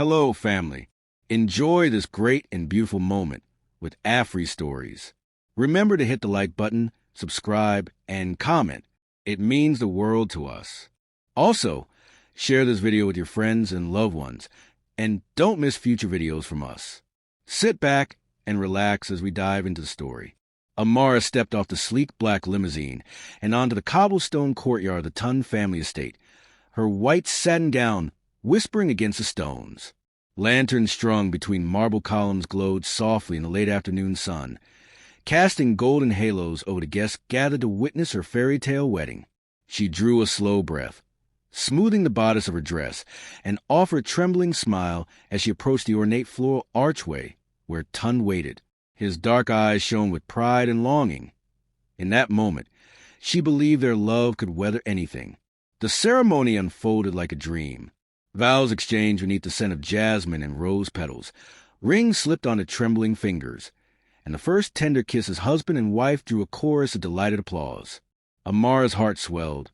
Hello, family. Enjoy this great and beautiful moment with Afri Stories. Remember to hit the like button, subscribe, and comment. It means the world to us. Also, share this video with your friends and loved ones, and don't miss future videos from us. Sit back and relax as we dive into the story. Amara stepped off the sleek black limousine and onto the cobblestone courtyard of the Tunde family estate, her white satin gown whispering against the stones. Lanterns strung between marble columns glowed softly in the late afternoon sun, casting golden halos over the guests gathered to witness her fairy tale wedding. She drew a slow breath, smoothing the bodice of her dress, and offered a trembling smile as she approached the ornate floral archway where Tunde waited. His dark eyes shone with pride and longing. In that moment, she believed their love could weather anything. The ceremony unfolded like a dream. Vows exchanged beneath the scent of jasmine and rose petals. Rings slipped onto trembling fingers, and the first tender kiss as husband and wife drew a chorus of delighted applause. Amara's heart swelled.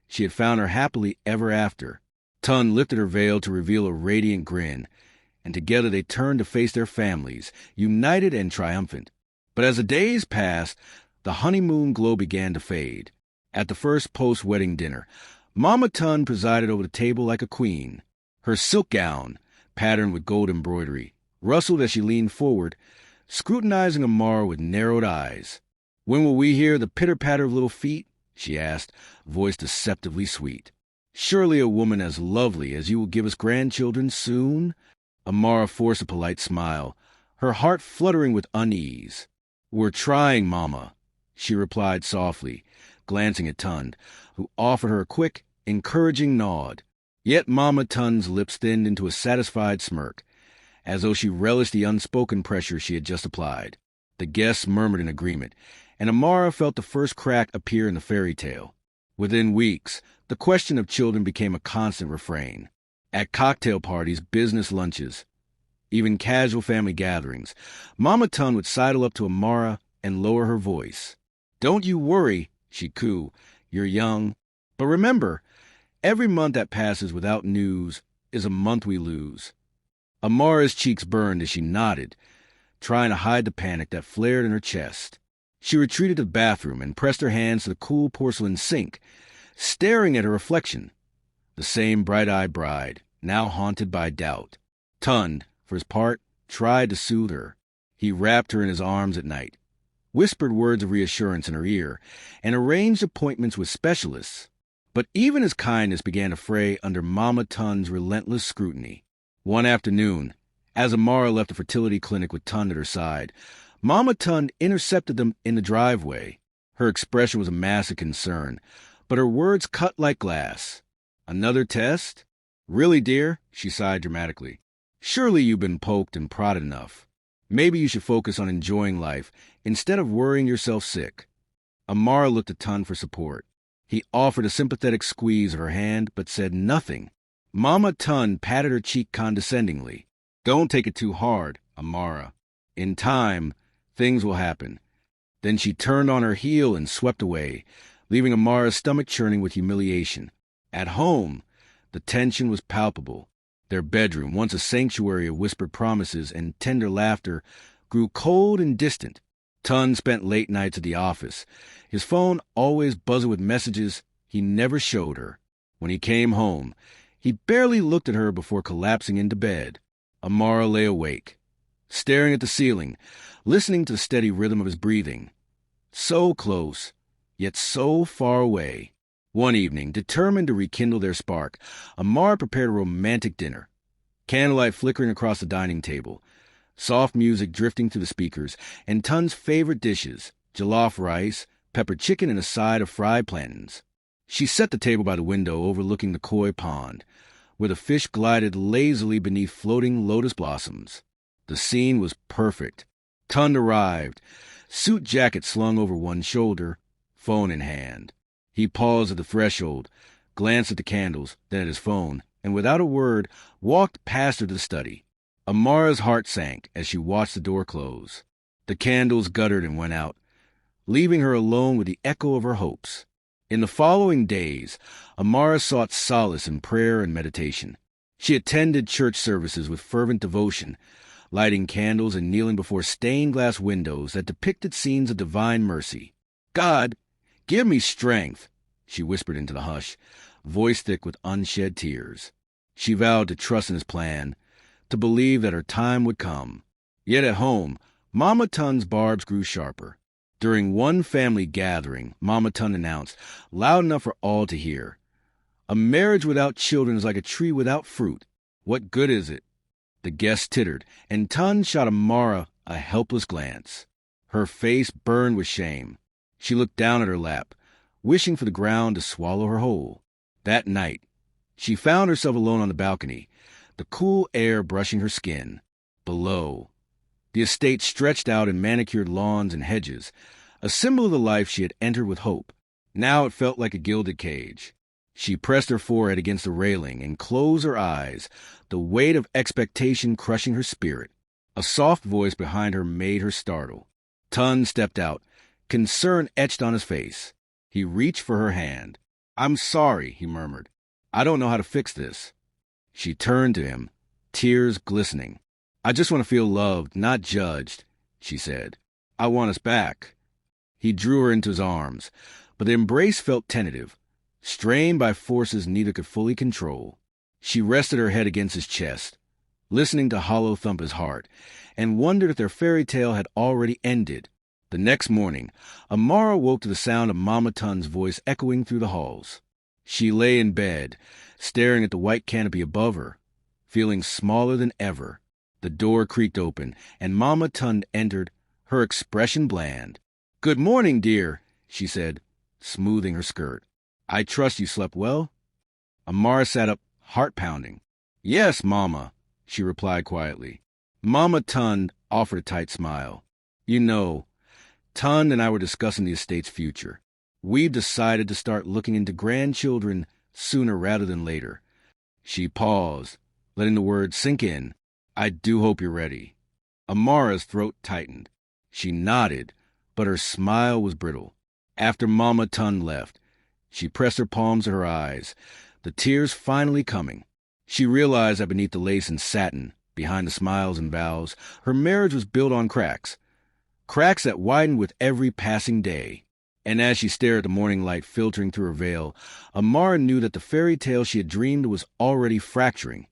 She had found her happily ever after. Tunde lifted her veil to reveal a radiant grin, and together they turned to face their families, united and triumphant. But as the days passed, the honeymoon glow began to fade. At the first post-wedding dinner, Mama Tunde presided over the table like a queen. Her silk gown, patterned with gold embroidery, rustled as she leaned forward, scrutinizing Amara with narrowed eyes. "When will we hear the pitter-patter of little feet?" she asked, voice deceptively sweet. "Surely a woman as lovely as you will give us grandchildren soon?" Amara forced a polite smile, her heart fluttering with unease. "We're trying, Mama," she replied softly, glancing at Tunde, who offered her a quick, encouraging nod. Yet Mama Tunde's lips thinned into a satisfied smirk, as though she relished the unspoken pressure she had just applied. The guests murmured in agreement, and Amara felt the first crack appear in the fairy tale. Within weeks, the question of children became a constant refrain. At cocktail parties, business lunches, even casual family gatherings, Mama Tunde would sidle up to Amara and lower her voice. "Don't you worry," she cooed. "You're young. But remember, every month that passes without news is a month we lose." Amara's cheeks burned as she nodded, trying to hide the panic that flared in her chest. She retreated to the bathroom and pressed her hands to the cool porcelain sink, staring at her reflection. The same bright-eyed bride, now haunted by doubt. Tunde, for his part, tried to soothe her. He wrapped her in his arms at night, whispered words of reassurance in her ear, and arranged appointments with specialists. But even his kindness began to fray under Mama Tunde's relentless scrutiny. One afternoon, as Amara left the fertility clinic with Tunde at her side, Mama Tunde intercepted them in the driveway. Her expression was a mask of concern, but her words cut like glass. "Another test?" "Really, dear?" she sighed dramatically. "Surely you've been poked and prodded enough. Maybe you should focus on enjoying life instead of worrying yourself sick." Amara looked at Tunde for support. He offered a sympathetic squeeze of her hand, but said nothing. Mama Tunde patted her cheek condescendingly. "Don't take it too hard, Amara. In time, things will happen." Then she turned on her heel and swept away, leaving Amara's stomach churning with humiliation. At home, the tension was palpable. Their bedroom, once a sanctuary of whispered promises and tender laughter, grew cold and distant. Tunde spent late nights at the office, his phone always buzzing with messages he never showed her. When he came home, he barely looked at her before collapsing into bed. Amara lay awake, staring at the ceiling, listening to the steady rhythm of his breathing. So close, yet so far away. One evening, determined to rekindle their spark, Amara prepared a romantic dinner. Candlelight flickering across the dining table, soft music drifting through the speakers, and Tunde's favorite dishes, jollof rice, peppered chicken, and a side of fried plantains. She set the table by the window overlooking the koi pond, where the fish glided lazily beneath floating lotus blossoms. The scene was perfect. Tunde arrived, suit jacket slung over one shoulder, phone in hand. He paused at the threshold, glanced at the candles, then at his phone, and without a word, walked past her to the study. Amara's heart sank as she watched the door close. The candles guttered and went out, leaving her alone with the echo of her hopes. In the following days, Amara sought solace in prayer and meditation. She attended church services with fervent devotion, lighting candles and kneeling before stained glass windows that depicted scenes of divine mercy. "God, give me strength," she whispered into the hush, voice thick with unshed tears. She vowed to trust in his plan, to believe that her time would come. Yet at home, Mama Tun's barbs grew sharper. During one family gathering, Mama Tun announced, loud enough for all to hear, "A marriage without children is like a tree without fruit. What good is it?" The guests tittered, and Tun shot Amara a helpless glance. Her face burned with shame. She looked down at her lap, wishing for the ground to swallow her whole. That night, she found herself alone on the balcony, the cool air brushing her skin. Below, the estate stretched out in manicured lawns and hedges, a symbol of the life she had entered with hope. Now it felt like a gilded cage. She pressed her forehead against the railing and closed her eyes, the weight of expectation crushing her spirit. A soft voice behind her made her startle. Tun stepped out, concern etched on his face. He reached for her hand. "I'm sorry," he murmured. "I don't know how to fix this." She turned to him, tears glistening. "I just want to feel loved, not judged," she said. "I want us back." He drew her into his arms, but the embrace felt tentative, strained by forces neither could fully control. She rested her head against his chest, listening to hollow thump his heart, and wondered if their fairy tale had already ended. The next morning, Amara woke to the sound of Mama Tun's voice echoing through the halls. She lay in bed, staring at the white canopy above her, feeling smaller than ever. The door creaked open, and Mama Tun entered, her expression bland. "Good morning, dear," she said, smoothing her skirt. "I trust you slept well?" Amara sat up, heart pounding. "Yes, Mama," she replied quietly. Mama Tun offered a tight smile. "You know, Tun and I were discussing the estate's future. We've decided to start looking into grandchildren sooner rather than later." She paused, letting the words sink in. "I do hope you're ready." Amara's throat tightened. She nodded, but her smile was brittle. After Mama Tun left, she pressed her palms to her eyes, the tears finally coming. She realized that beneath the lace and satin, behind the smiles and vows, her marriage was built on cracks that widened with every passing day. And as she stared at the morning light filtering through her veil, Amara knew that the fairy tale she had dreamed was already fracturing,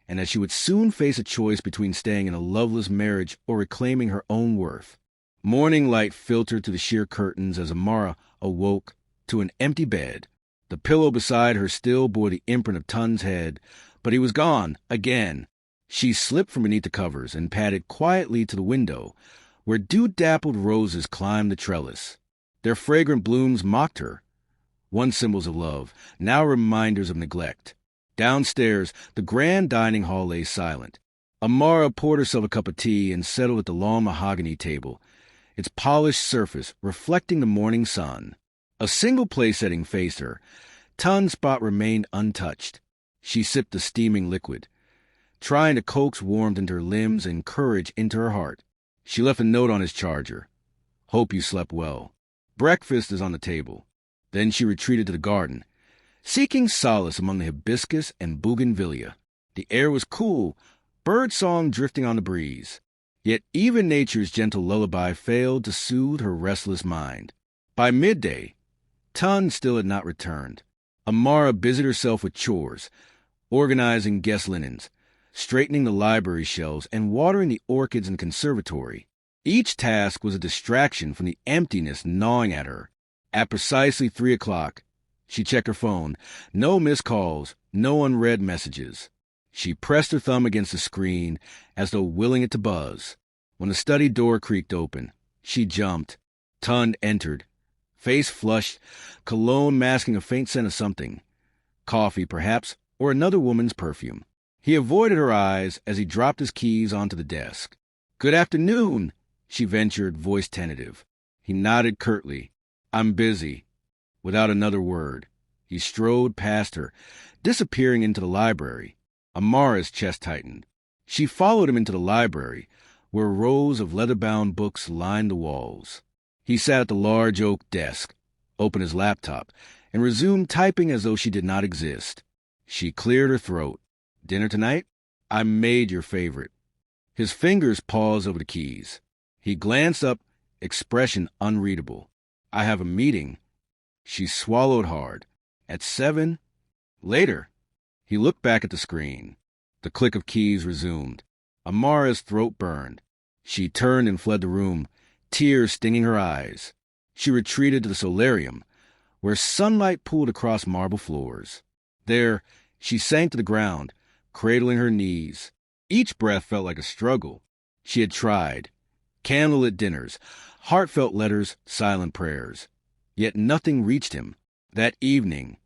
and that she would soon face a choice between staying in a loveless marriage or reclaiming her own worth. Morning light filtered through the sheer curtains as Amara awoke to an empty bed. The pillow beside her still bore the imprint of Tun's head, but he was gone again. She slipped from beneath the covers and padded quietly to the window, where dew-dappled roses climbed the trellis. Their fragrant blooms mocked her, once symbols of love, now reminders of neglect. Downstairs, the grand dining hall lay silent. Amara poured herself a cup of tea and settled at the long mahogany table, its polished surface reflecting the morning sun. A single place setting faced her. Tun's spot remained untouched. She sipped the steaming liquid, trying to coax warmth into her limbs and courage into her heart. She left a note on his charger. "Hope you slept well. Breakfast is on the table." Then she retreated to the garden, seeking solace among the hibiscus and bougainvillea. The air was cool, birdsong drifting on the breeze. Yet even nature's gentle lullaby failed to soothe her restless mind. By midday, Tun still had not returned. Amara busied herself with chores, organizing guest linens, straightening the library shelves, and watering the orchids in the conservatory. Each task was a distraction from the emptiness gnawing at her. At precisely 3 o'clock, she checked her phone. No missed calls, no unread messages. She pressed her thumb against the screen as though willing it to buzz. When the study door creaked open, she jumped. Tun entered, face flushed, cologne masking a faint scent of something. Coffee, perhaps, or another woman's perfume. He avoided her eyes as he dropped his keys onto the desk. "Good afternoon," she ventured, voice tentative. He nodded curtly. "I'm busy." Without another word, he strode past her, disappearing into the library. Amara's chest tightened. She followed him into the library, where rows of leather-bound books lined the walls. He sat at the large oak desk, opened his laptop, and resumed typing as though she did not exist. She cleared her throat. Dinner tonight? I made your favorite. His fingers paused over the keys. He glanced up, expression unreadable. I have a meeting. She swallowed hard. At 7? Later. He looked back at the screen. The click of keys resumed. Amara's throat burned. She turned and fled the room, tears stinging her eyes. She retreated to the solarium, where sunlight pooled across marble floors. There, she sank to the ground, cradling her knees. Each breath felt like a struggle. She had tried. Candlelit dinners, heartfelt letters, silent prayers. Yet nothing reached him. That evening,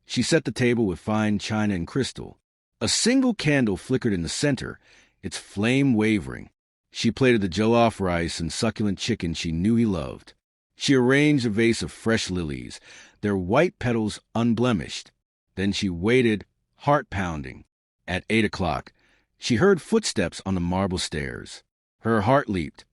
she set the table with fine china and crystal. A single candle flickered in the center, its flame wavering. She plated the jollof rice and succulent chicken she knew he loved. She arranged a vase of fresh lilies, their white petals unblemished. Then she waited, heart pounding. At 8 o'clock, she heard footsteps on the marble stairs. Her heart leaped.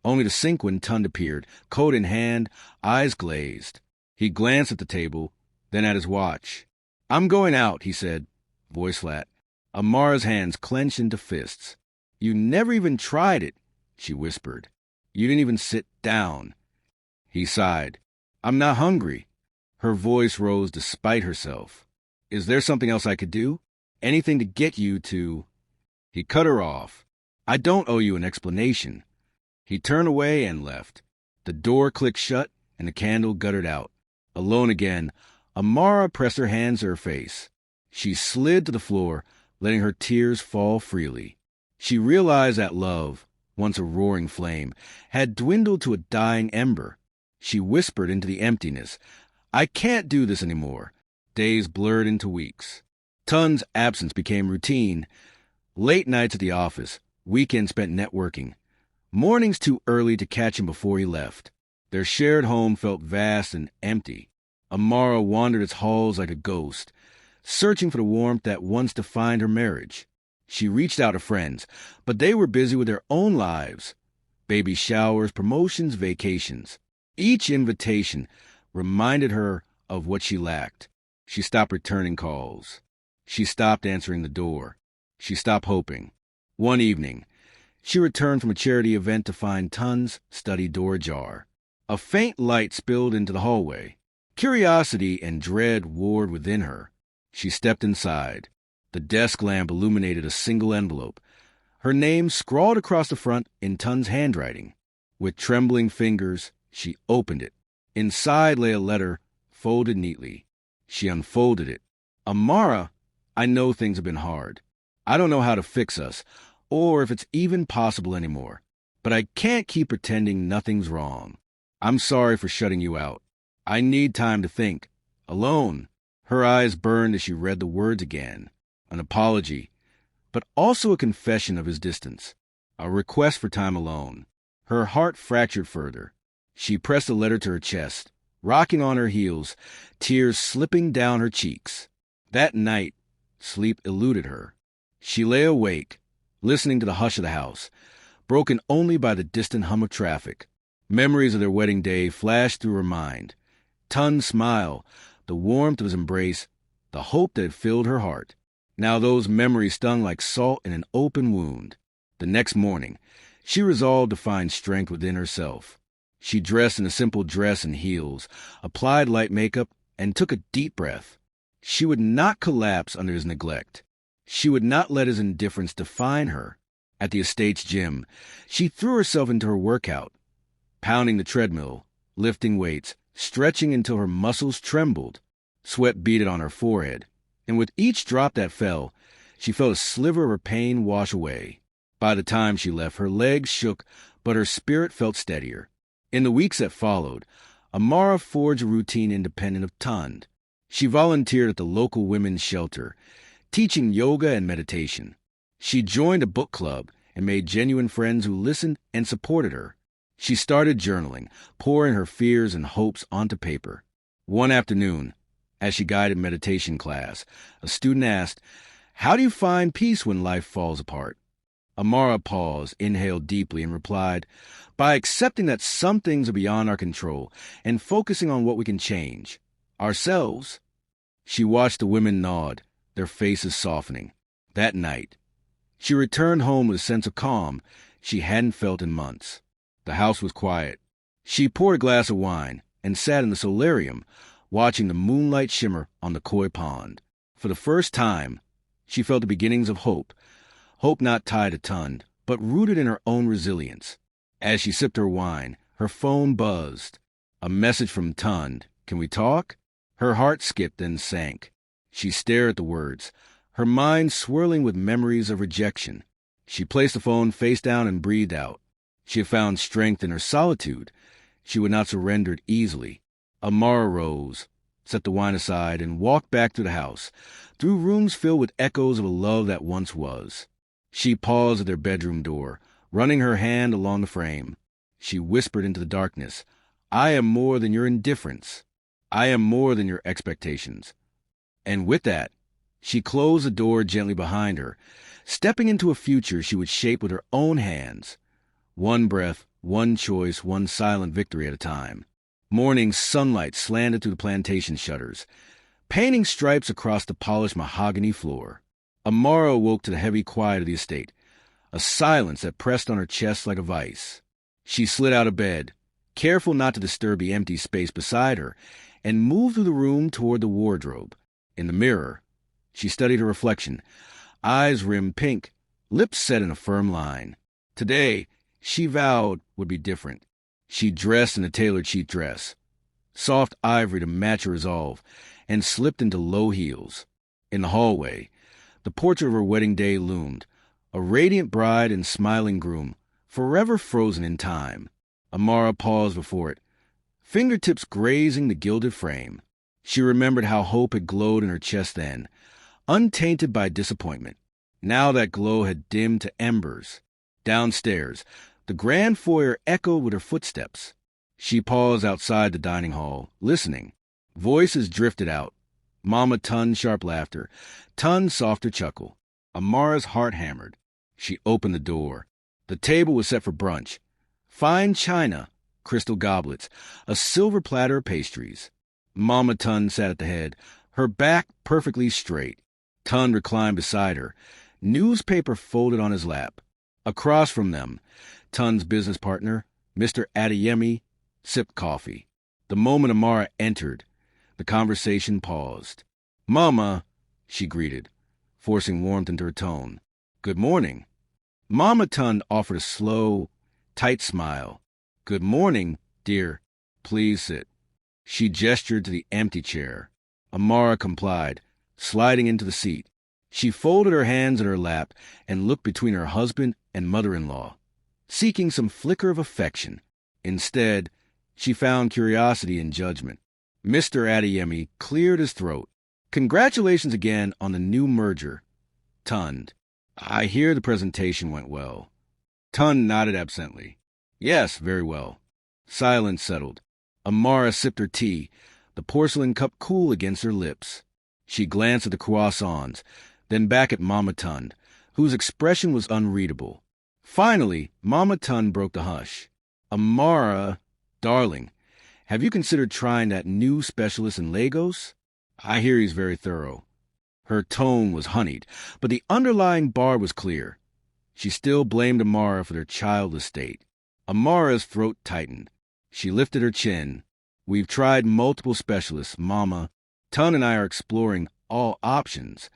Only to sink when Tunde appeared, coat in hand, eyes glazed. He glanced at the table, then at his watch. "I'm going out," he said, voice flat. Amara's hands clenched into fists. "You never even tried it," she whispered. "You didn't even sit down." He sighed. "I'm not hungry." Her voice rose despite herself. "Is there something else I could do? Anything to get you to—" He cut her off. "I don't owe you an explanation." He turned away and left. The door clicked shut and the candle guttered out. Alone again, Amara pressed her hands to her face. She slid to the floor, letting her tears fall freely. She realized that love, once a roaring flame, had dwindled to a dying ember. She whispered into the emptiness, "I can't do this anymore." Days blurred into weeks. Tunde's absence became routine. Late nights at the office, weekends spent networking. Mornings too early to catch him before he left. Their shared home felt vast and empty. Amara wandered its halls like a ghost, searching for the warmth that once defined her marriage. She reached out to friends, but they were busy with their own lives. Baby showers, promotions, vacations. Each invitation reminded her of what she lacked. She stopped returning calls. She stopped answering the door. She stopped hoping. One evening, she returned from a charity event to find Tunde's study door ajar. A faint light spilled into the hallway. Curiosity and dread warred within her. She stepped inside. The desk lamp illuminated a single envelope. Her name scrawled across the front in Tunde's handwriting. With trembling fingers, she opened it. Inside lay a letter, folded neatly. She unfolded it. "Amara, I know things have been hard. I don't know how to fix us, or if it's even possible anymore. But I can't keep pretending nothing's wrong. I'm sorry for shutting you out. I need time to think. Alone." Her eyes burned as she read the words again. An apology, but also a confession of his distance. A request for time alone. Her heart fractured further. She pressed the letter to her chest, rocking on her heels, tears slipping down her cheeks. That night, sleep eluded her. She lay awake, listening to the hush of the house, broken only by the distant hum of traffic. Memories of their wedding day flashed through her mind. Tunde's smile, the warmth of his embrace, the hope that had filled her heart. Now those memories stung like salt in an open wound. The next morning, she resolved to find strength within herself. She dressed in a simple dress and heels, applied light makeup, and took a deep breath. She would not collapse under his neglect. She would not let his indifference define her. At the estate's gym, she threw herself into her workout, pounding the treadmill, lifting weights, stretching until her muscles trembled. Sweat beaded on her forehead, and with each drop that fell, she felt a sliver of her pain wash away. By the time she left, her legs shook, but her spirit felt steadier. In the weeks that followed, Amara forged a routine independent of Tunde. She volunteered at the local women's shelter, teaching yoga and meditation. She joined a book club and made genuine friends who listened and supported her. She started journaling, pouring her fears and hopes onto paper. One afternoon, as she guided meditation class, a student asked, "How do you find peace when life falls apart?" Amara paused, inhaled deeply, and replied, "By accepting that some things are beyond our control and focusing on what we can change. Ourselves." She watched the women nod, their faces softening. That night, she returned home with a sense of calm she hadn't felt in months. The house was quiet. She poured a glass of wine and sat in the solarium, watching the moonlight shimmer on the koi pond. For the first time, she felt the beginnings of hope not tied to Tunde, but rooted in her own resilience. As she sipped her wine, her phone buzzed. A message from Tunde. "Can we talk?" Her heart skipped and sank. She stared at the words, her mind swirling with memories of rejection. She placed the phone face down and breathed out. She had found strength in her solitude. She would not surrender it easily. Amara rose, set the wine aside, and walked back through the house, through rooms filled with echoes of a love that once was. She paused at their bedroom door, running her hand along the frame. She whispered into the darkness, "I am more than your indifference. I am more than your expectations." And with that, she closed the door gently behind her, stepping into a future she would shape with her own hands. One breath, one choice, one silent victory at a time. Morning sunlight slanted through the plantation shutters, painting stripes across the polished mahogany floor. Amara awoke to the heavy quiet of the estate, a silence that pressed on her chest like a vice. She slid out of bed, careful not to disturb the empty space beside her, and moved through the room toward the wardrobe. In the mirror, she studied her reflection, eyes rimmed pink, lips set in a firm line. Today, she vowed, would be different. She dressed in a tailored cheap dress, soft ivory to match her resolve, and slipped into low heels. In the hallway, the portrait of her wedding day loomed, a radiant bride and smiling groom, forever frozen in time. Amara paused before it, fingertips grazing the gilded frame. She remembered how hope had glowed in her chest then, untainted by disappointment. Now that glow had dimmed to embers. Downstairs, the grand foyer echoed with her footsteps. She paused outside the dining hall, listening. Voices drifted out. Mama Tunde's sharp laughter, Tunde's softer chuckle. Amara's heart hammered. She opened the door. The table was set for brunch. Fine china, crystal goblets, a silver platter of pastries. Mama Tunde sat at the head, her back perfectly straight. Tunde reclined beside her, newspaper folded on his lap. Across from them, Tunde's business partner, Mr. Adeyemi, sipped coffee. The moment Amara entered, the conversation paused. "Mama," she greeted, forcing warmth into her tone. "Good morning." Mama Tunde offered a slow, tight smile. "Good morning, dear. Please sit." She gestured to the empty chair. Amara complied, sliding into the seat. She folded her hands in her lap and looked between her husband and mother-in-law, seeking some flicker of affection. Instead, she found curiosity and judgment. Mr. Adeyemi cleared his throat. "Congratulations again on the new merger, Tunde. I hear the presentation went well." Tunde nodded absently. "Yes, very well." Silence settled. Amara sipped her tea, the porcelain cup cool against her lips. She glanced at the croissants, then back at Mama Tunde, whose expression was unreadable. Finally, Mama Tunde broke the hush. "Amara, darling, have you considered trying that new specialist in Lagos? I hear he's very thorough." Her tone was honeyed, but the underlying bar was clear. She still blamed Amara for their childless state. Amara's throat tightened. She lifted her chin. "We've tried multiple specialists, Mama. Tunde and I are exploring all options."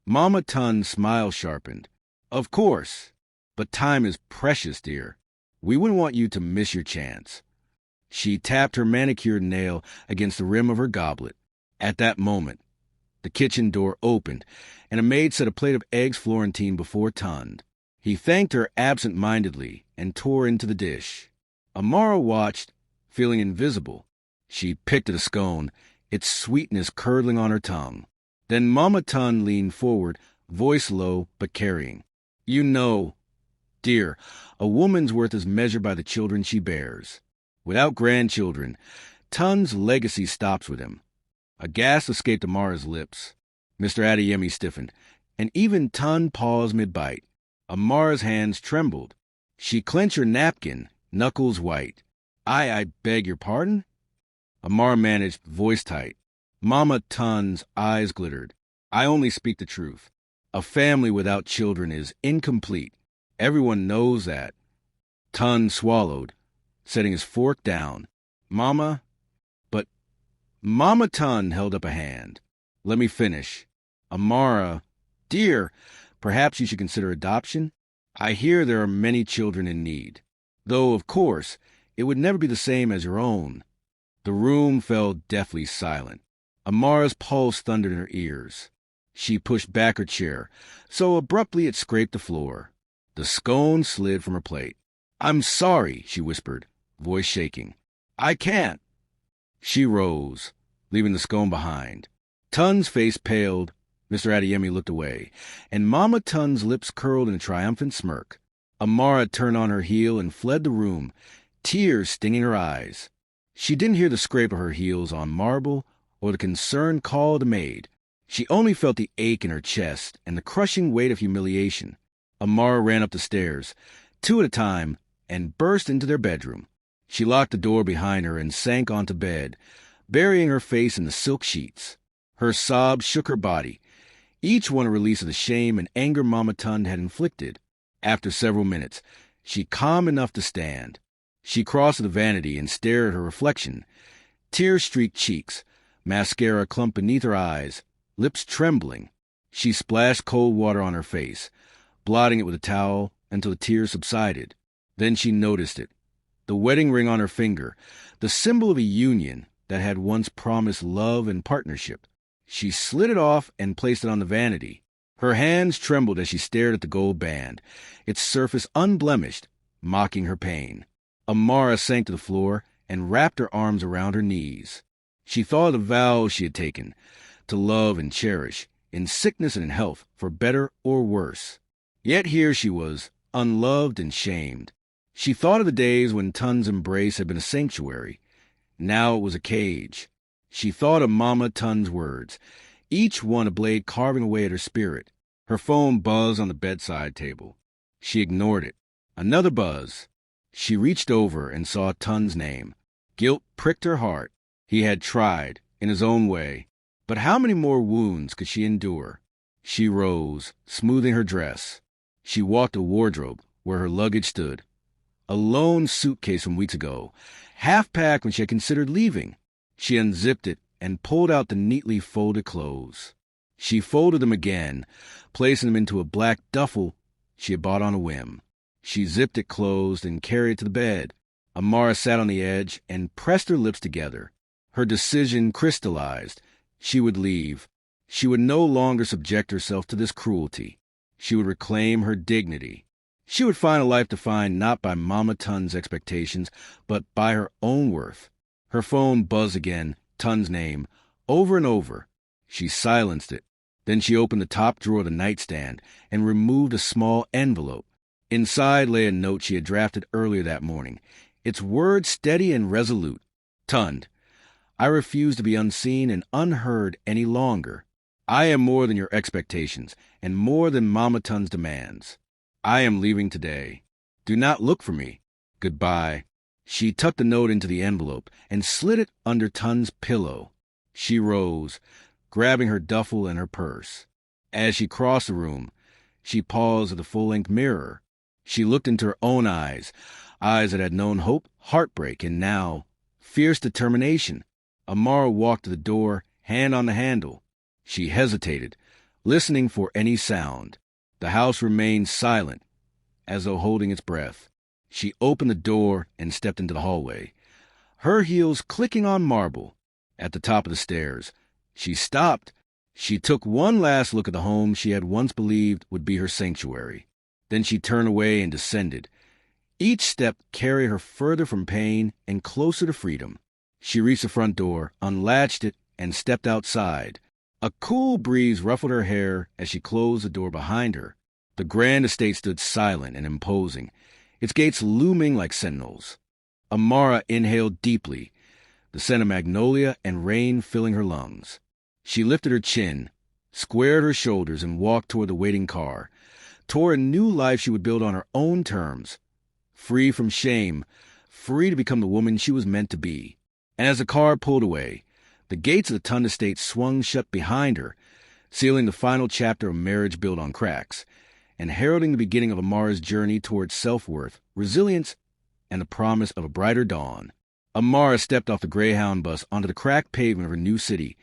Mama Tunde's smile sharpened. "Of course. But time is precious, dear. We wouldn't want you to miss your chance." She tapped her manicured nail against the rim of her goblet. At that moment, the kitchen door opened, and a maid set a plate of eggs Florentine before Tunde. He thanked her absent-mindedly and tore into the dish. Amara watched, feeling invisible. She picked at a scone, its sweetness curdling on her tongue. Then Mama Tunde leaned forward, voice low but carrying. "You know, dear, a woman's worth is measured by the children she bears. Without grandchildren, Tunde's legacy stops with him." A gasp escaped Amara's lips. Mr. Adeyemi stiffened, and even Tunde paused mid-bite. Amara's hands trembled. She clenched her napkin, knuckles white. I beg your pardon?" Amara managed, voice tight. Mama Tunde's eyes glittered. "I only speak the truth. A family without children is incomplete. Everyone knows that. Tunde swallowed, setting his fork down. Mama? But Mama Tunde held up a hand. Let me finish. Amara, dear, perhaps you should consider adoption. I hear there are many children in need. Though, of course, it would never be the same as your own. The room fell deathly silent. Amara's pulse thundered in her ears. She pushed back her chair, so abruptly it scraped the floor. The scone slid from her plate. I'm sorry, she whispered, voice shaking. I can't. She rose, leaving the scone behind. Tunde's face paled. Mr. Adeyemi looked away, and Mama Tunde's lips curled in a triumphant smirk. Amara turned on her heel and fled the room, tears stinging her eyes. She didn't hear the scrape of her heels on marble or the concerned call of the maid. She only felt the ache in her chest and the crushing weight of humiliation. Amara ran up the stairs, 2 at a time, and burst into their bedroom. She locked the door behind her and sank onto bed, burying her face in the silk sheets. Her sobs shook her body, each one a release of the shame and anger Mama Tunde had inflicted. After several minutes, she calmed enough to stand. She crossed to the vanity and stared at her reflection. Tear-streaked cheeks, mascara clumped beneath her eyes, lips trembling. She splashed cold water on her face, blotting it with a towel until the tears subsided. Then she noticed it. The wedding ring on her finger, the symbol of a union that had once promised love and partnership. She slid it off and placed it on the vanity. Her hands trembled as she stared at the gold band, its surface unblemished, mocking her pain. Amara sank to the floor and wrapped her arms around her knees. She thought of the vows she had taken, to love and cherish, in sickness and in health, for better or worse. Yet here she was, unloved and shamed. She thought of the days when Tunde's embrace had been a sanctuary. Now it was a cage. She thought of Mama Tunde's words, each one a blade carving away at her spirit. Her phone buzzed on the bedside table. She ignored it. Another buzz. She reached over and saw Tunde's name. Guilt pricked her heart. He had tried, in his own way. But how many more wounds could she endure? She rose, smoothing her dress. She walked to the wardrobe, where her luggage stood. A lone suitcase from weeks ago, half-packed when she had considered leaving. She unzipped it and pulled out the neatly folded clothes. She folded them again, placing them into a black duffel she had bought on a whim. She zipped it closed and carried it to the bed. Amara sat on the edge and pressed her lips together. Her decision crystallized. She would leave. She would no longer subject herself to this cruelty. She would reclaim her dignity. She would find a life defined not by Mama Tunde's expectations, but by her own worth. Her phone buzzed again, Tunde's name, over and over. She silenced it. Then she opened the top drawer of the nightstand and removed a small envelope. Inside lay a note she had drafted earlier that morning, its words steady and resolute. Tunde, I refuse to be unseen and unheard any longer. I am more than your expectations and more than Mama Tunde's demands. I am leaving today. Do not look for me. Goodbye. She tucked the note into the envelope and slid it under Tunde's pillow. She rose, grabbing her duffel and her purse. As she crossed the room, she paused at the full-length mirror. She looked into her own eyes that had known hope, heartbreak, and now fierce determination. Amara walked to the door, hand on the handle. She hesitated, listening for any sound. The house remained silent, as though holding its breath. She opened the door and stepped into the hallway, her heels clicking on marble. At the top of the stairs, she stopped. She took one last look at the home she had once believed would be her sanctuary. Then she turned away and descended. Each step carried her further from pain and closer to freedom. She reached the front door, unlatched it, and stepped outside. A cool breeze ruffled her hair as she closed the door behind her. The grand estate stood silent and imposing, its gates looming like sentinels. Amara inhaled deeply, the scent of magnolia and rain filling her lungs. She lifted her chin, squared her shoulders, and walked toward the waiting car, toward a new life she would build on her own terms, free from shame, free to become the woman she was meant to be. And as the car pulled away, the gates of the Tunde estate swung shut behind her, sealing the final chapter of marriage built on cracks, and heralding the beginning of Amara's journey towards self-worth, resilience, and the promise of a brighter dawn. Amara stepped off the Greyhound bus onto the cracked pavement of her new city,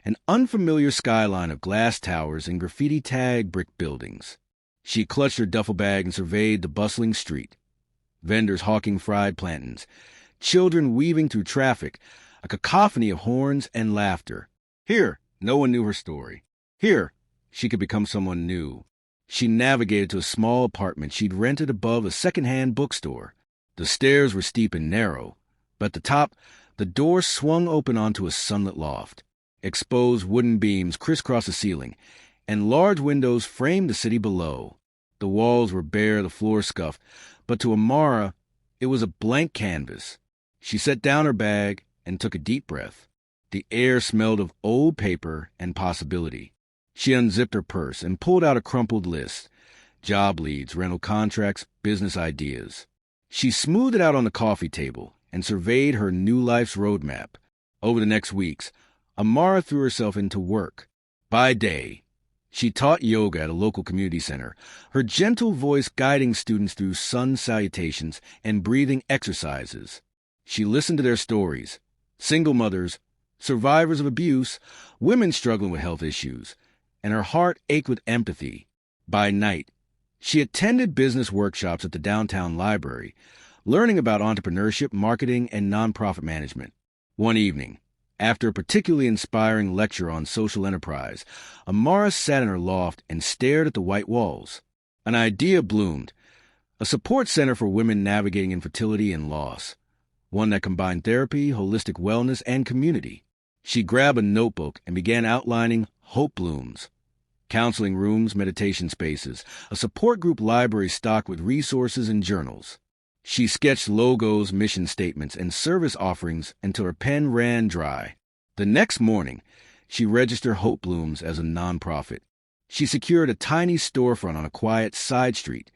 an unfamiliar skyline of glass towers and graffiti-tagged brick buildings. She clutched her duffel bag and surveyed the bustling street. Vendors hawking fried plantains, children weaving through traffic, a cacophony of horns and laughter. Here, no one knew her story. Here, she could become someone new. She navigated to a small apartment she'd rented above a second-hand bookstore. The stairs were steep and narrow, but at the top, the door swung open onto a sunlit loft. Exposed wooden beams crisscrossed the ceiling, and large windows framed the city below. The walls were bare, the floor scuffed, but to Amara, it was a blank canvas. She set down her bag and took a deep breath. The air smelled of old paper and possibility. She unzipped her purse and pulled out a crumpled list. Job leads, rental contracts, business ideas. She smoothed it out on the coffee table and surveyed her new life's roadmap. Over the next weeks, Amara threw herself into work. By day, she taught yoga at a local community center, her gentle voice guiding students through sun salutations and breathing exercises. She listened to their stories, single mothers, survivors of abuse, women struggling with health issues, and her heart ached with empathy. By night, she attended business workshops at the downtown library, learning about entrepreneurship, marketing, and nonprofit management. One evening, after a particularly inspiring lecture on social enterprise, Amara sat in her loft and stared at the white walls. An idea bloomed, a support center for women navigating infertility and loss, one that combined therapy, holistic wellness, and community. She grabbed a notebook and began outlining hope blooms. Counseling rooms, meditation spaces, a support group library stocked with resources and journals. She sketched logos, mission statements, and service offerings until her pen ran dry. The next morning, she registered Hope Blooms as a nonprofit. She secured a tiny storefront on a quiet side street.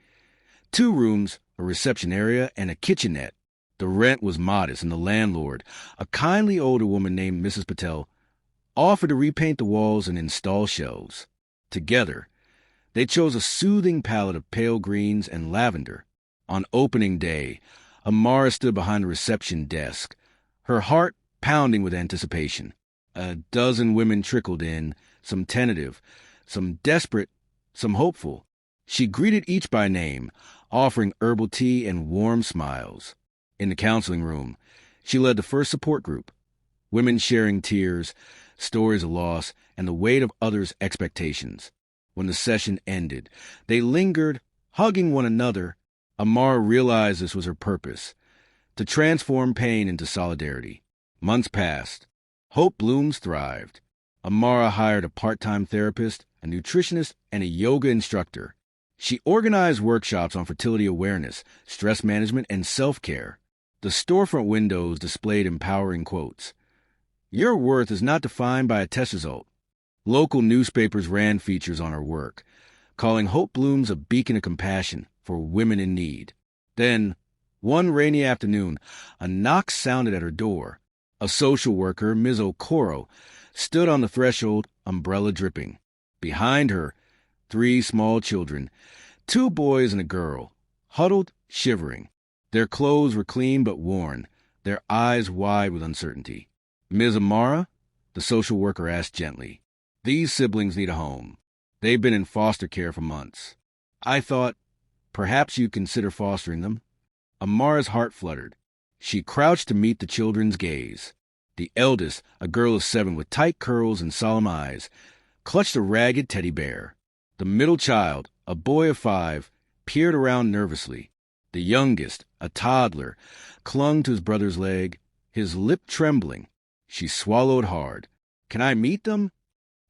2 rooms, a reception area, and a kitchenette. The rent was modest, and the landlord, a kindly older woman named Mrs. Patel, offered to repaint the walls and install shelves. Together, they chose a soothing palette of pale greens and lavender. On opening day, Amara stood behind the reception desk, her heart pounding with anticipation. A dozen women trickled in, some tentative, some desperate, some hopeful. She greeted each by name, offering herbal tea and warm smiles. In the counseling room, she led the first support group, women sharing tears, stories of loss, and the weight of others' expectations. When the session ended, they lingered, hugging one another. Amara realized this was her purpose, to transform pain into solidarity. Months passed. Hope Blooms thrived. Amara hired a part-time therapist, a nutritionist, and a yoga instructor. She organized workshops on fertility awareness, stress management, and self-care. The storefront windows displayed empowering quotes. "Your worth is not defined by a test result." Local newspapers ran features on her work, calling Hope Blooms a beacon of compassion for women in need. Then, one rainy afternoon, a knock sounded at her door. A social worker, Ms. Okoro, stood on the threshold, umbrella dripping. Behind her, 3 small children, 2 boys and a girl, huddled, shivering. Their clothes were clean but worn, their eyes wide with uncertainty. "Ms. Amara?" the social worker asked gently. "These siblings need a home. They've been in foster care for months. I thought perhaps you'd consider fostering them." Amara's heart fluttered. She crouched to meet the children's gaze. The eldest, a girl of 7 with tight curls and solemn eyes, clutched a ragged teddy bear. The middle child, a boy of 5, peered around nervously. The youngest, a toddler, clung to his brother's leg, his lip trembling. She swallowed hard. "Can I meet them?"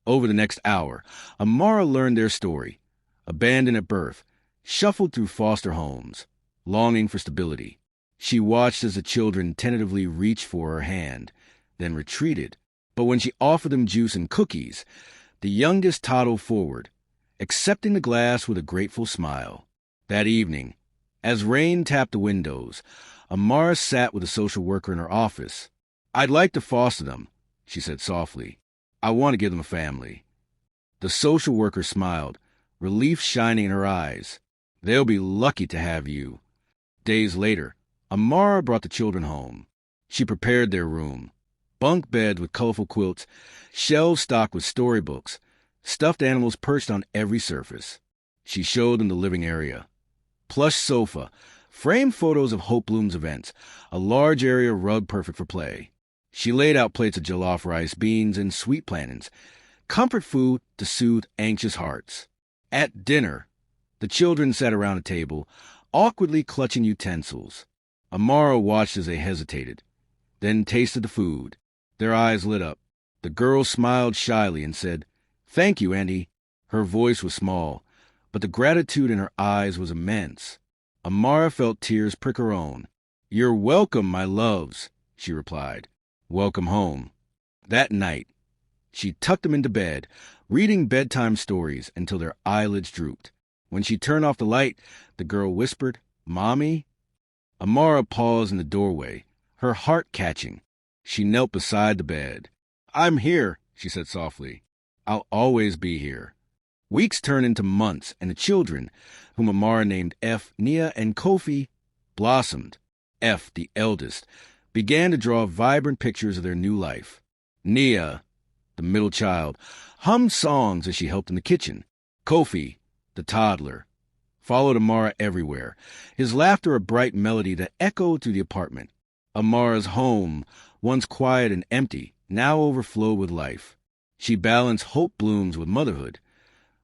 Over the next hour, Amara learned their story. Abandoned at birth, shuffled through foster homes, longing for stability. She watched as the children tentatively reached for her hand, then retreated. But when she offered them juice and cookies, the youngest toddled forward, accepting the glass with a grateful smile. That evening, as rain tapped the windows, Amara sat with a social worker in her office. "I'd like to foster them," she said softly. "I want to give them a family." The social worker smiled, relief shining in her eyes. They'll be lucky to have you. Days later, Amara brought the children home. She prepared their room. Bunk beds with colorful quilts, shelves stocked with storybooks, stuffed animals perched on every surface. She showed them the living area. Plush sofa, framed photos of Hope Bloom's events, a large area rug perfect for play. She laid out plates of jollof rice, beans, and sweet plantains, comfort food to soothe anxious hearts. At dinner, the children sat around a table, awkwardly clutching utensils. Amara watched as they hesitated, then tasted the food. Their eyes lit up. The girl smiled shyly and said, "Thank you, Auntie." Her voice was small, but the gratitude in her eyes was immense. Amara felt tears prick her own. "You're welcome, my loves," she replied. "Welcome home." That night, she tucked them into bed, reading bedtime stories until their eyelids drooped. When she turned off the light, the girl whispered, "Mommy?" Amara paused in the doorway, her heart catching. She knelt beside the bed. "I'm here," she said softly. "I'll always be here." Weeks turned into months, and the children, whom Amara named F, Nia, and Kofi, blossomed. F, the eldest, began to draw vibrant pictures of their new life. Nia, the middle child, hummed songs as she helped in the kitchen. Kofi, the toddler, followed Amara everywhere, his laughter a bright melody that echoed through the apartment. Amara's home, once quiet and empty, now overflowed with life. She balanced Hope Blooms with motherhood.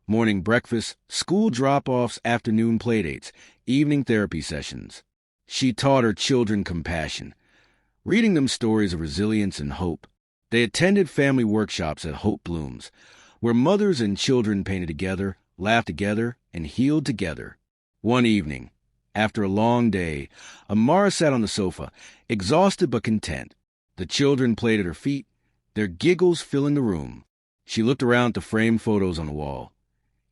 Morning breakfast, school drop-offs, afternoon playdates, evening therapy sessions. She taught her children compassion, reading them stories of resilience and hope. They attended family workshops at Hope Blooms, where mothers and children painted together, laughed together, and healed together. One evening, after a long day, Amara sat on the sofa, exhausted but content. The children played at her feet, their giggles filling the room. She looked around at the framed photos on the wall.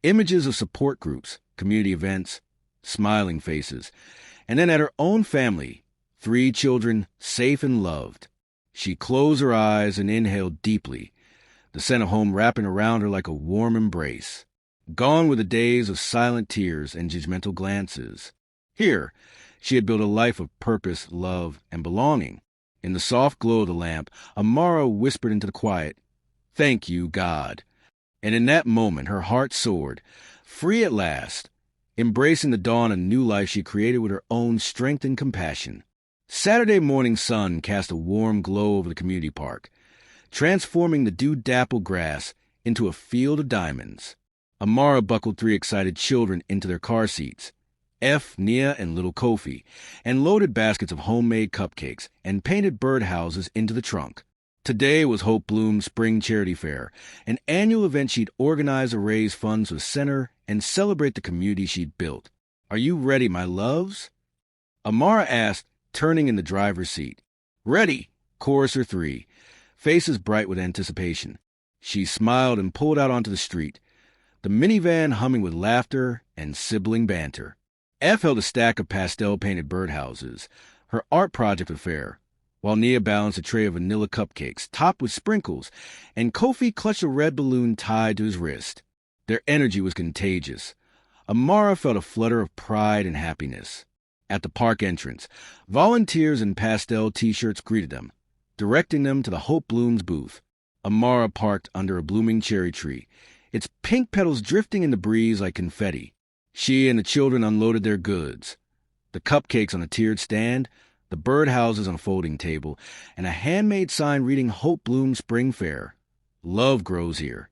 Images of support groups, community events, smiling faces, and then at her own family, 3 children safe and loved. She closed her eyes and inhaled deeply, the scent of home wrapping around her like a warm embrace. Gone were the days of silent tears and judgmental glances. Here, she had built a life of purpose, love, and belonging. In the soft glow of the lamp, Amara whispered into the quiet, "Thank you, God." And in that moment, her heart soared, free at last, embracing the dawn of new life she created with her own strength and compassion. Saturday morning sun cast a warm glow over the community park, transforming the dew-dappled grass into a field of diamonds. Amara buckled 3 excited children into their car seats, F, Nia, and little Kofi, and loaded baskets of homemade cupcakes and painted birdhouses into the trunk. Today was Hope Bloom's Spring Charity Fair, an annual event she'd organize to raise funds for the center and celebrate the community she'd built. "Are you ready, my loves?" Amara asked, turning in the driver's seat. "Ready," chorused her 3, faces bright with anticipation. She smiled and pulled out onto the street, the minivan humming with laughter and sibling banter. F held a stack of pastel-painted birdhouses, her art project affair, while Nia balanced a tray of vanilla cupcakes topped with sprinkles, and Kofi clutched a red balloon tied to his wrist. Their energy was contagious. Amara felt a flutter of pride and happiness. At the park entrance, volunteers in pastel T-shirts greeted them, directing them to the Hope Blooms booth. Amara parked under a blooming cherry tree, its pink petals drifting in the breeze like confetti. She and the children unloaded their goods. The cupcakes on a tiered stand, the birdhouses on a folding table, and a handmade sign reading Hope Bloom Spring Fair. Love grows here.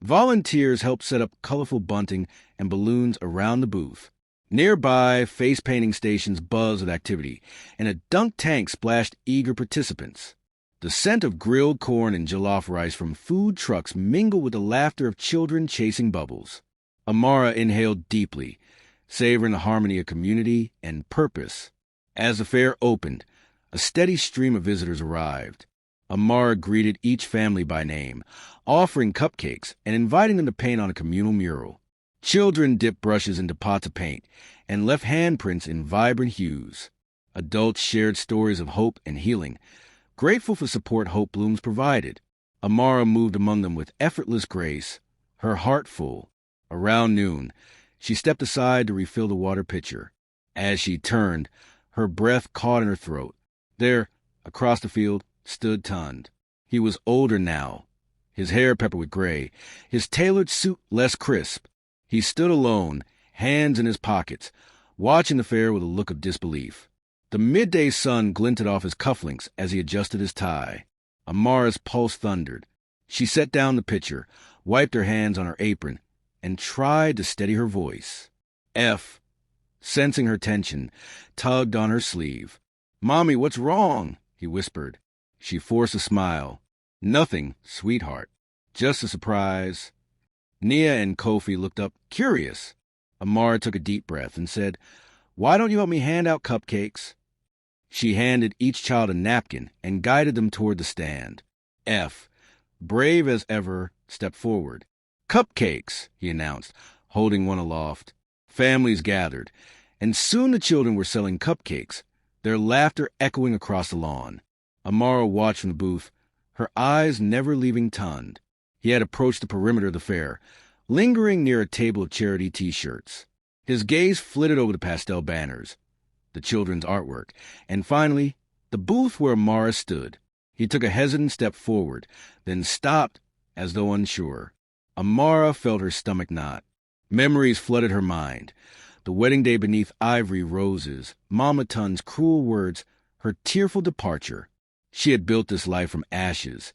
Volunteers helped set up colorful bunting and balloons around the booth. Nearby, face painting stations buzzed with activity, and a dunk tank splashed eager participants. The scent of grilled corn and jollof rice from food trucks mingled with the laughter of children chasing bubbles. Amara inhaled deeply, savoring the harmony of community and purpose. As the fair opened, a steady stream of visitors arrived. Amara greeted each family by name, offering cupcakes and inviting them to paint on a communal mural. Children dipped brushes into pots of paint and left handprints in vibrant hues. Adults shared stories of hope and healing, grateful for support Hope Blooms provided. Amara moved among them with effortless grace, her heart full. Around noon, she stepped aside to refill the water pitcher. As she turned, her breath caught in her throat. There, across the field, stood Tunde. He was older now, his hair peppered with gray, his tailored suit less crisp. He stood alone, hands in his pockets, watching the fair with a look of disbelief. The midday sun glinted off his cufflinks as he adjusted his tie. Amara's pulse thundered. She set down the pitcher, wiped her hands on her apron, and tried to steady her voice. F, sensing her tension, tugged on her sleeve. "Mommy, what's wrong?" he whispered. She forced a smile. "Nothing, sweetheart. Just a surprise." Nia and Kofi looked up, curious. Amara took a deep breath and said, "Why don't you help me hand out cupcakes?" She handed each child a napkin and guided them toward the stand. F, brave as ever, stepped forward. "Cupcakes," he announced, holding one aloft. Families gathered, and soon the children were selling cupcakes, their laughter echoing across the lawn. Amara watched from the booth, her eyes never leaving Tunde. He had approached the perimeter of the fair, lingering near a table of charity T-shirts. His gaze flitted over the pastel banners, the children's artwork, and finally, the booth where Amara stood. He took a hesitant step forward, then stopped as though unsure. Amara felt her stomach knot. Memories flooded her mind. The wedding day beneath ivory roses, Mama Tunde's cruel words, her tearful departure. She had built this life from ashes.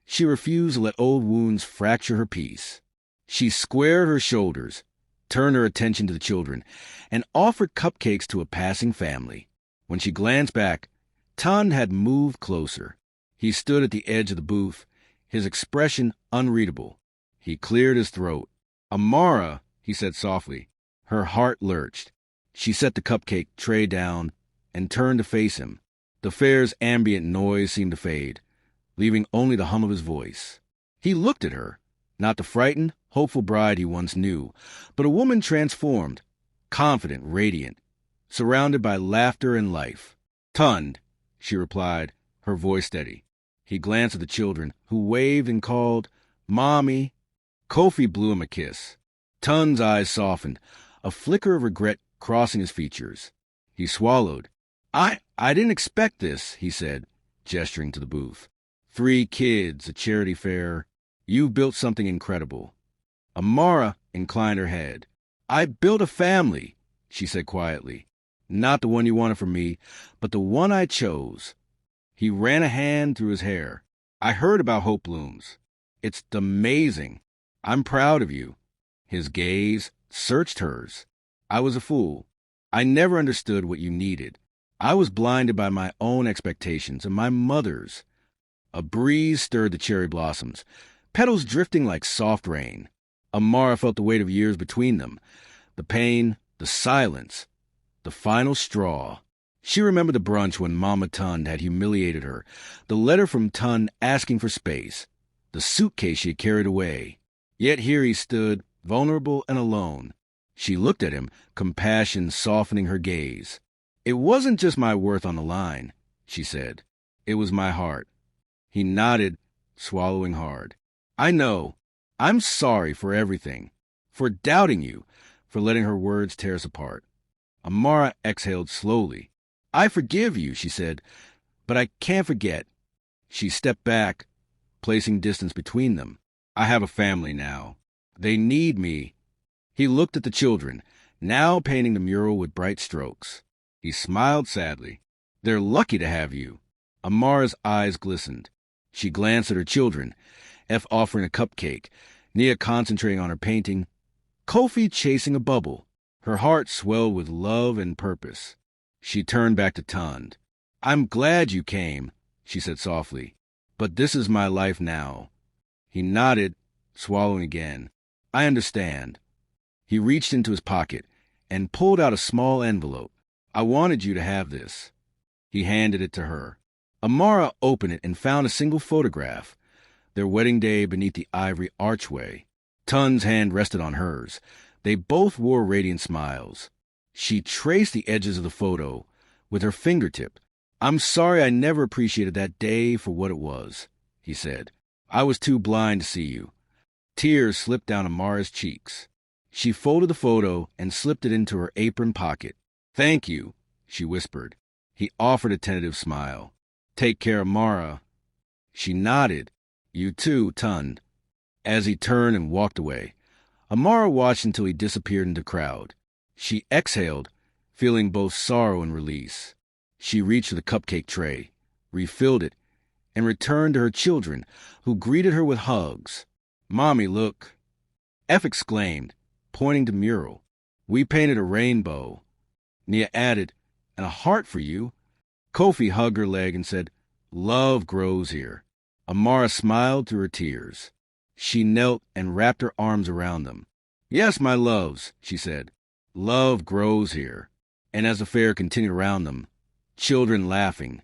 She refused to let old wounds fracture her peace. She squared her shoulders, turned her attention to the children, and offered cupcakes to a passing family. When she glanced back, Tunde had moved closer. He stood at the edge of the booth, his expression unreadable. He cleared his throat. "Amara," he said softly. Her heart lurched. She set the cupcake tray down and turned to face him. The fair's ambient noise seemed to fade, leaving only the hum of his voice. He looked at her, not the frightened, hopeful bride he once knew, but a woman transformed, confident, radiant, surrounded by laughter and life. "Tunde," she replied, her voice steady. He glanced at the children, who waved and called, "Mommy." Kofi blew him a kiss. Tunde's eyes softened, a flicker of regret crossing his features. He swallowed. I didn't expect this," he said, gesturing to the booth. 3 kids, a charity fair. You've built something incredible." Amara inclined her head. "I built a family," she said quietly. "Not the one you wanted from me, but the one I chose." He ran a hand through his hair. "I heard about Hope Blooms. It's amazing. I'm proud of you." His gaze searched hers. "I was a fool. I never understood what you needed. I was blinded by my own expectations and my mother's." A breeze stirred the cherry blossoms, petals drifting like soft rain. Amara felt the weight of years between them, the pain, the silence, the final straw. She remembered the brunch when Mama Tunde had humiliated her, the letter from Tunde asking for space, the suitcase she had carried away. Yet here he stood, vulnerable and alone. She looked at him, compassion softening her gaze. "It wasn't just my worth on the line," she said. "It was my heart." He nodded, swallowing hard. "I know. I'm sorry for everything. For doubting you, for letting her words tear us apart." Amara exhaled slowly. "I forgive you," she said, "but I can't forget." She stepped back, placing distance between them. "I have a family now. They need me." He looked at the children, now painting the mural with bright strokes. He smiled sadly. "They're lucky to have you." Amara's eyes glistened. She glanced at her children, F offering a cupcake, Nia concentrating on her painting, Kofi chasing a bubble. Her heart swelled with love and purpose. She turned back to Tunde. "I'm glad you came," she said softly, "but this is my life now." He nodded, swallowing again. "I understand." He reached into his pocket and pulled out a small envelope. "I wanted you to have this." He handed it to her. Amara opened it and found a single photograph, their wedding day beneath the ivory archway. Tunde's hand rested on hers. They both wore radiant smiles. She traced the edges of the photo with her fingertip. "I'm sorry I never appreciated that day for what it was," he said. "I was too blind to see you." Tears slipped down Amara's cheeks. She folded the photo and slipped it into her apron pocket. "Thank you," she whispered. He offered a tentative smile. "Take care, Amara." She nodded. "You too, Tunde." As he turned and walked away, Amara watched until he disappeared in the crowd. She exhaled, feeling both sorrow and release. She reached for the cupcake tray, refilled it, and returned to her children, who greeted her with hugs. "Mommy, look," F exclaimed, pointing to mural. "We painted a rainbow." Nia added, "And a heart for you." Kofi hugged her leg and said, "Love grows here." Amara smiled through her tears. She knelt and wrapped her arms around them. "Yes, my loves," she said, "love grows here." And as the fair continued around them, children laughing,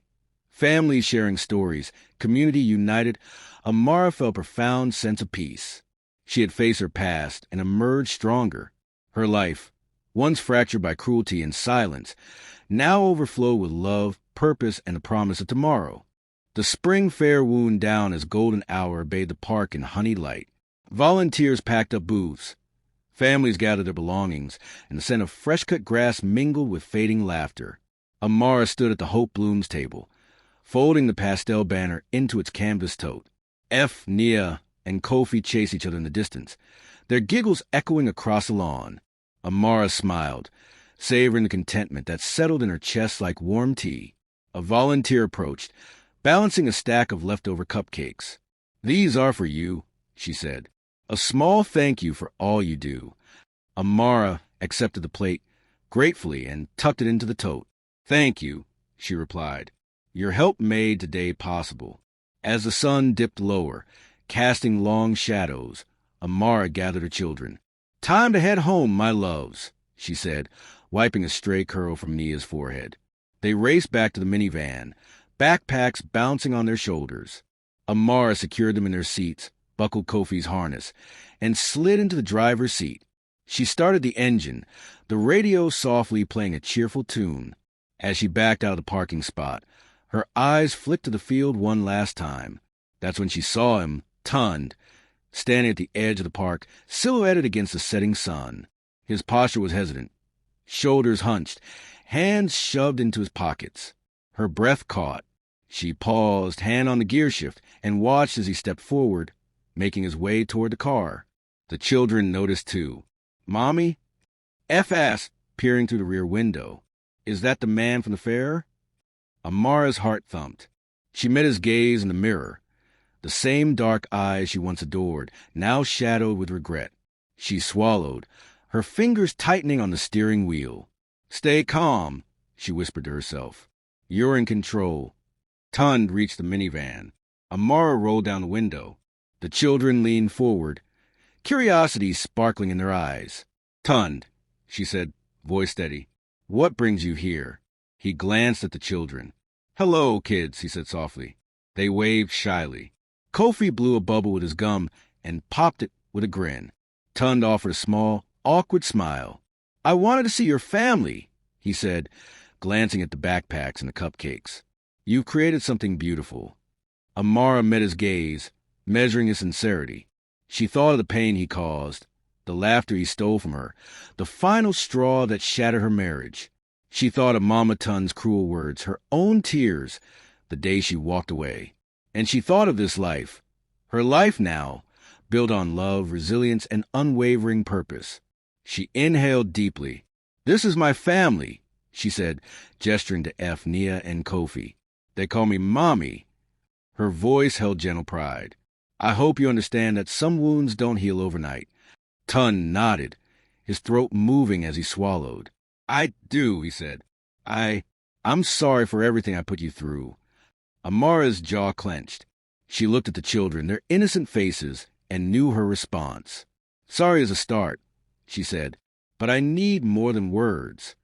families sharing stories, community united, Amara felt a profound sense of peace. She had faced her past and emerged stronger. Her life, once fractured by cruelty and silence, now overflowed with love, purpose, and the promise of tomorrow. The spring fair wound down as golden hour bathed the park in honey light. Volunteers packed up booths. Families gathered their belongings, and the scent of fresh-cut grass mingled with fading laughter. Amara stood at the Hope Blooms table, folding the pastel banner into its canvas tote. F, Nia, and Kofi chased each other in the distance, their giggles echoing across the lawn. Amara smiled, savoring the contentment that settled in her chest like warm tea. A volunteer approached, balancing a stack of leftover cupcakes. "These are for you," she said. "A small thank you for all you do." Amara accepted the plate gratefully and tucked it into the tote. "Thank you," she replied. "Your help made today possible." As the sun dipped lower, casting long shadows, Amara gathered her children. "Time to head home, my loves," she said, wiping a stray curl from Nia's forehead. They raced back to the minivan, backpacks bouncing on their shoulders. Amara secured them in their seats, buckled Kofi's harness, and slid into the driver's seat. She started the engine, the radio softly playing a cheerful tune. As she backed out of the parking spot, her eyes flicked to the field one last time. That's when she saw him, Tunde, standing at the edge of the park, silhouetted against the setting sun. His posture was hesitant, shoulders hunched, hands shoved into his pockets. Her breath caught. She paused, hand on the gear shift, and watched as he stepped forward, making his way toward the car. The children noticed too. "Mommy?" F asked, peering through the rear window. "Is that the man from the fair?" Amara's heart thumped. She met his gaze in the mirror. The same dark eyes she once adored, now shadowed with regret. She swallowed, her fingers tightening on the steering wheel. "Stay calm," she whispered to herself. "You're in control." Tunde reached the minivan. Amara rolled down the window. The children leaned forward, curiosity sparkling in their eyes. "Tunde," she said, voice steady, "what brings you here?" He glanced at the children. "Hello, kids," he said softly. They waved shyly. Kofi blew a bubble with his gum and popped it with a grin. Tunde offered a small, awkward smile. "I wanted to see your family," he said, glancing at the backpacks and the cupcakes. "You've created something beautiful." Amara met his gaze, measuring his sincerity. She thought of the pain he caused, the laughter he stole from her, the final straw that shattered her marriage. She thought of Mama Tunde's cruel words, her own tears, the day she walked away. And she thought of this life, her life now, built on love, resilience, and unwavering purpose. She inhaled deeply. "This is my family," she said, gesturing to F, Nia, and Kofi. "They call me Mommy." Her voice held gentle pride. "I hope you understand that some wounds don't heal overnight." Tunde nodded, his throat moving as he swallowed. "I do," he said. I'm sorry for everything I put you through." Amara's jaw clenched. She looked at the children, their innocent faces, and knew her response. "Sorry is a start," she said, "but I need more than words."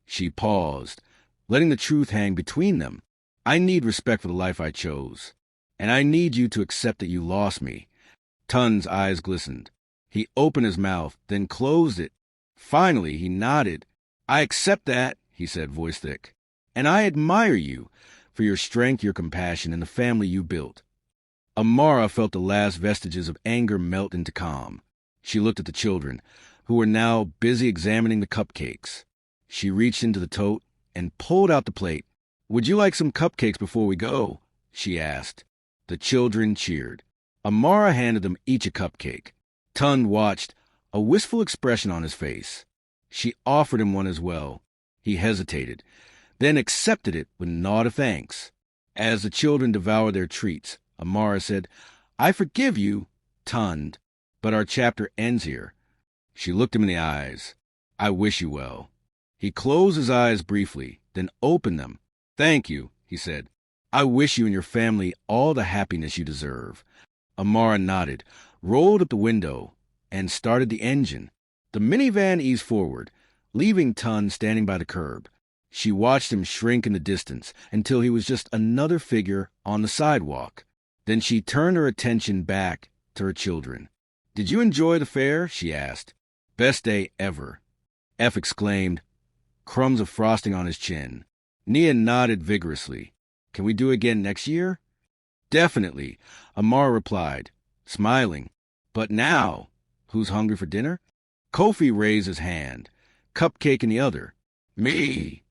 She paused, letting the truth hang between them. "I need respect for the life I chose, and I need you to accept that you lost me." Tunde's eyes glistened. He opened his mouth, then closed it. Finally, he nodded. "I accept that," he said, voice thick. "And I admire you for your strength, your compassion, and the family you built." Amara felt the last vestiges of anger melt into calm. She looked at the children, who were now busy examining the cupcakes. She reached into the tote and pulled out the plate. "Would you like some cupcakes before we go?" she asked. The children cheered. Amara handed them each a cupcake. Tunde watched, a wistful expression on his face. She offered him one as well. He hesitated, then accepted it with a nod of thanks. As the children devoured their treats, Amara said, "I forgive you, Tunde, but our chapter ends here." She looked him in the eyes. "I wish you well." He closed his eyes briefly, then opened them. "Thank you," he said. "I wish you and your family all the happiness you deserve." Amara nodded, rolled up the window, and started the engine. The minivan eased forward, leaving Tunde standing by the curb. She watched him shrink in the distance until he was just another figure on the sidewalk. Then she turned her attention back to her children. "Did you enjoy the fair?" she asked. "Best day ever," F exclaimed, crumbs of frosting on his chin. Nia nodded vigorously. "Can we do it again next year?" "Definitely," Amara replied, smiling. "But now, who's hungry for dinner?" Kofi raised his hand, cupcake in the other. "Me!"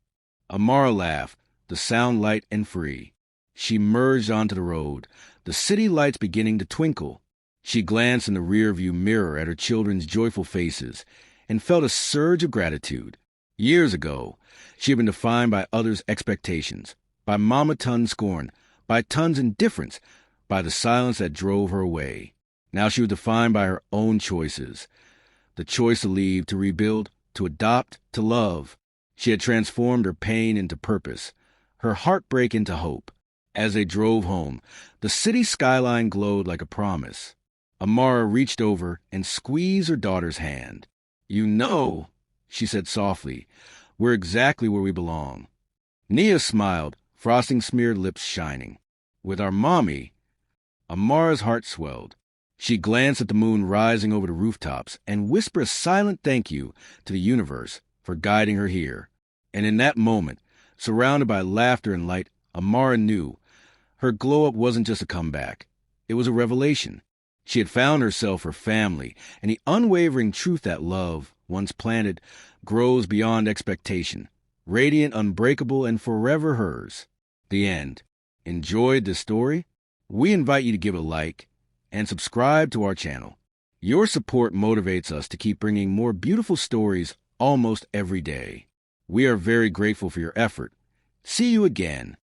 Amara laughed, the sound light and free. She merged onto the road, the city lights beginning to twinkle. She glanced in the rearview mirror at her children's joyful faces and felt a surge of gratitude. Years ago, she had been defined by others' expectations, by Mama Tunde's scorn, by Tunde's indifference, by the silence that drove her away. Now she was defined by her own choices. The choice to leave, to rebuild, to adopt, to love. She had transformed her pain into purpose, her heartbreak into hope. As they drove home, the city skyline glowed like a promise. Amara reached over and squeezed her daughter's hand. "You know," she said softly, "we're exactly where we belong." Nia smiled, frosting-smeared lips shining. "With our mommy." Amara's heart swelled. She glanced at the moon rising over the rooftops and whispered a silent thank you to the universe for guiding her here. And in that moment, surrounded by laughter and light, Amara knew her glow-up wasn't just a comeback. It was a revelation. She had found herself, her family, and the unwavering truth that love, once planted, grows beyond expectation, radiant, unbreakable, and forever hers. The end. Enjoyed this story? We invite you to give a like and subscribe to our channel. Your support motivates us to keep bringing more beautiful stories almost every day. We are very grateful for your effort. See you again.